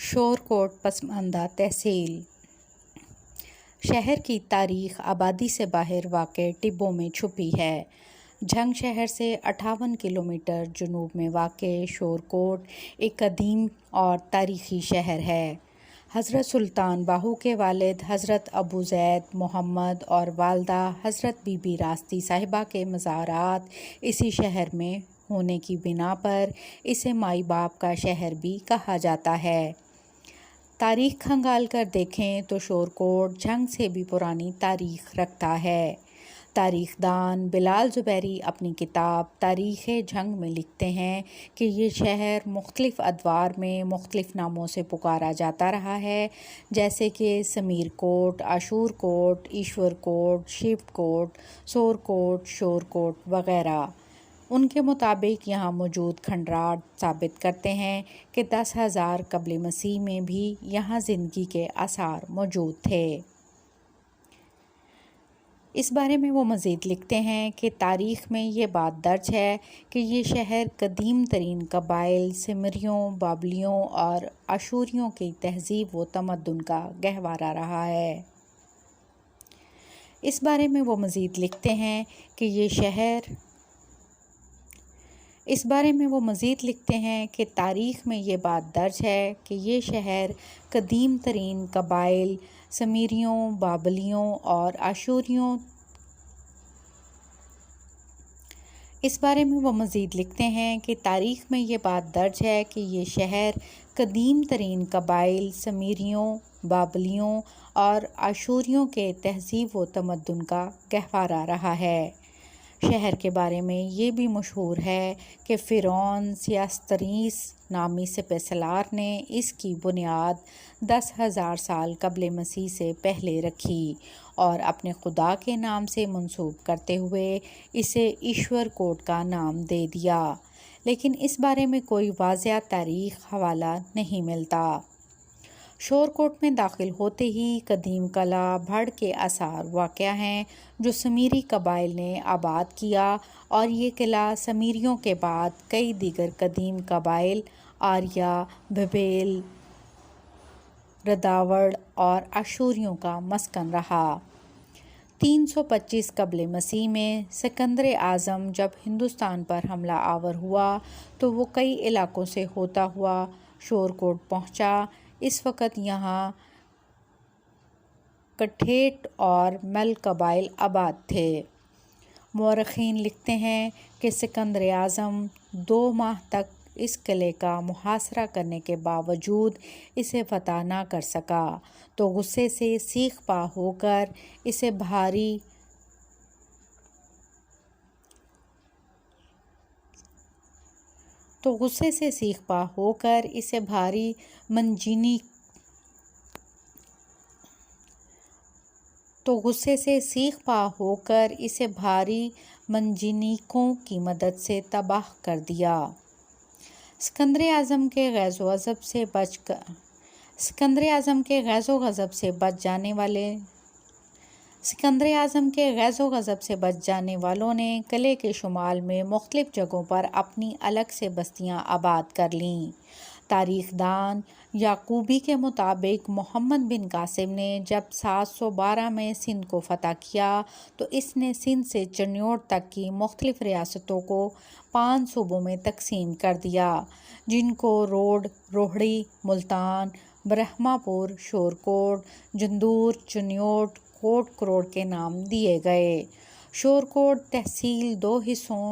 شورکوٹ پسماندہ تحصیل شہر کی تاریخ آبادی سے باہر واقع ٹبوں میں چھپی ہے۔ جھنگ شہر سے 58 کلومیٹر جنوب میں واقع شورکوٹ ایک قدیم اور تاریخی شہر ہے۔ حضرت سلطان باہو کے والد حضرت ابو زید محمد اور والدہ حضرت بی بی راستی صاحبہ کے مزارات اسی شہر میں ہونے کی بنا پر اسے مائی باپ کا شہر بھی کہا جاتا ہے۔ تاریخ کھنگال کر دیکھیں تو شورکوٹ جھنگ سے بھی پرانی تاریخ رکھتا ہے۔ تاریخ دان بلال زبیری اپنی کتاب تاریخ جھنگ میں لکھتے ہیں کہ یہ شہر مختلف ادوار میں مختلف ناموں سے پکارا جاتا رہا ہے، جیسے کہ سمیر کوٹ، عاشور کوٹ، ایشور کوٹ، شیو کوٹ، سور کوٹ، شور کوٹ وغیرہ۔ ان کے مطابق یہاں موجود کھنڈرات ثابت کرتے ہیں کہ 10,000 قبل مسیح میں بھی یہاں زندگی کے آثار موجود تھے۔ اس بارے میں وہ مزید لکھتے ہیں کہ تاریخ میں یہ بات درج ہے کہ یہ شہر قدیم ترین قبائل سمریوں، بابلیوں اور آشوریوں کی تہذیب و تمدن کا گہوارہ رہا ہے۔ اس بارے میں وہ مزید لکھتے ہیں کہ تاریخ میں یہ بات درج ہے کہ یہ شہر قدیم ترین قبائل سمیریوں، بابلیوں اور آشوریوں اس بارے میں وہ مزید لکھتے ہیں کہ تاریخ میں یہ بات درج ہے کہ یہ شہر قدیم ترین قبائل سمیریوں، بابلیوں اور آشوریوں کے تہذیب و تمدن کا گہوارہ رہا ہے۔ شہر کے بارے میں یہ بھی مشہور ہے کہ فرعون سیاستریس نامی سپہ سالار نے اس کی بنیاد 10,000 سال قبل مسیح سے پہلے رکھی اور اپنے خدا کے نام سے منسوب کرتے ہوئے اسے ایشور کوٹ کا نام دے دیا، لیکن اس بارے میں کوئی واضح تاریخ حوالہ نہیں ملتا۔ شورکوٹ میں داخل ہوتے ہی قدیم قلعہ بڑھ کے آثار واقع ہیں جو سمیری قبائل نے آباد کیا، اور یہ قلعہ سمیریوں کے بعد کئی دیگر قدیم قبائل آریہ، بھیل، رداوڑ اور آشوریوں کا مسکن رہا۔ 325 قبل مسیح میں سکندر اعظم جب ہندوستان پر حملہ آور ہوا تو وہ کئی علاقوں سے ہوتا ہوا شورکوٹ پہنچا۔ اس وقت یہاں کٹھیٹ اور مل قبائل آباد تھے۔ مورخین لکھتے ہیں کہ سکندر اعظم 2 ماہ تک اس قلعے کا محاصرہ کرنے کے باوجود اسے فتح نہ کر سکا، تو غصے سے سیخ پا ہو کر اسے بھاری منجنیقوں کی مدد سے تباہ کر دیا۔ سکندر اعظم کے غیظ و غضب سے بچ جانے والوں نے قلعے کے شمال میں مختلف جگہوں پر اپنی الگ سے بستیاں آباد کر لیں۔ تاریخ دان یعقوبی کے مطابق محمد بن قاسم نے جب 712 میں سندھ کو فتح کیا تو اس نے سندھ سے چنیوٹ تک کی مختلف ریاستوں کو 5 صوبوں میں تقسیم کر دیا، جن کو روڈ، روہڑی، ملتان، برہما پور، شورکوٹ، جندور، چنیوٹ، کوٹ کروڑ کے نام دیے گئے۔ شورکوٹ تحصیل 2 حصوں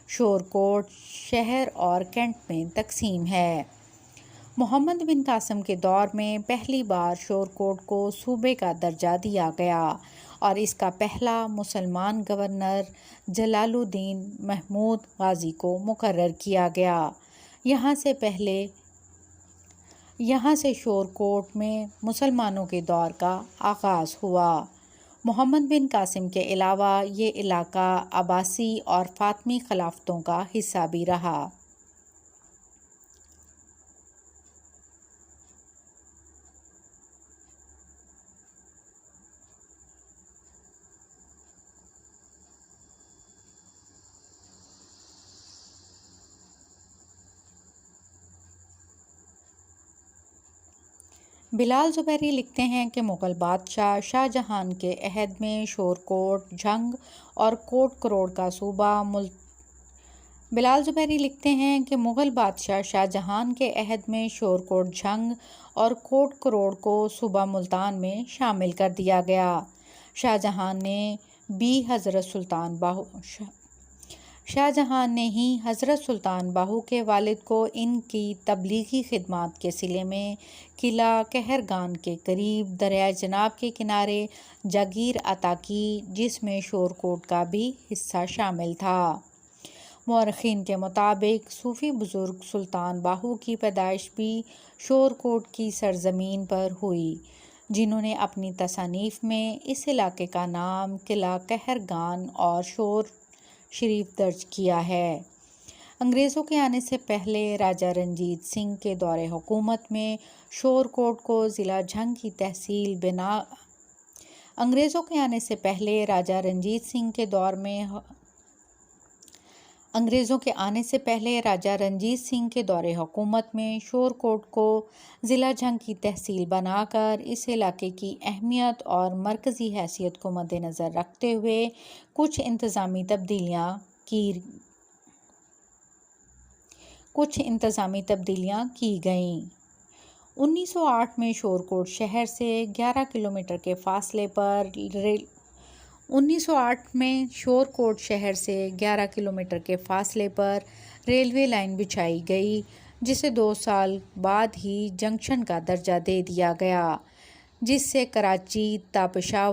شورکوٹ شہر اور کینٹ میں تقسیم ہے۔ محمد بن قاسم کے دور میں پہلی بار شورکوٹ کو صوبے کا درجہ دیا گیا اور اس کا پہلا مسلمان گورنر جلال الدین محمود غازی کو مقرر کیا گیا۔ یہاں سے شورکوٹ میں مسلمانوں کے دور کا آغاز ہوا۔ محمد بن قاسم کے علاوہ یہ علاقہ عباسی اور فاطمی خلافتوں کا حصہ بھی رہا۔ بلال زبیری لکھتے ہیں کہ مغل بادشاہ شاہ جہان کے عہد میں شورکوٹ، جھنگ اور کوٹ کروڑ کا صوبہ بلال زبیری لکھتے ہیں کہ مغل بادشاہ شاہ جہان کے عہد میں شورکوٹ، جھنگ اور کوٹ کروڑ کو صوبہ ملتان میں شامل کر دیا گیا۔ شاہ جہان نے ہی حضرت سلطان باہو کے والد کو ان کی تبلیغی خدمات کے صلے میں قلعہ کہرگان کے قریب دریائے جناب کے کنارے جاگیر عطا کی، جس میں شورکوٹ کا بھی حصہ شامل تھا۔ مورخین کے مطابق صوفی بزرگ سلطان باہو کی پیدائش بھی شورکوٹ کی سرزمین پر ہوئی، جنہوں نے اپنی تصانیف میں اس علاقے کا نام قلعہ کہرگان اور شور شریف درج کیا ہے۔ انگریزوں کے آنے سے پہلے راجہ رنجیت سنگھ کے دور حکومت میں شورکوٹ کو ضلع جھنگ کی تحصیل انگریزوں کے آنے سے پہلے راجہ رنجیت سنگھ کے دور حکومت میں شورکوٹ کو ضلع جھنگ کی تحصیل بنا کر اس علاقے کی اہمیت اور مرکزی حیثیت کو مد نظر رکھتے ہوئے کچھ انتظامی تبدیلیاں کی گئیں۔ 1908 میں شورکوٹ شہر سے 11 کلومیٹر کے فاصلے پر ریلوے لائن بچھائی گئی، جسے 2 سال بعد ہی جنکشن کا درجہ دے دیا گیا، جس سے کراچی تا پشاور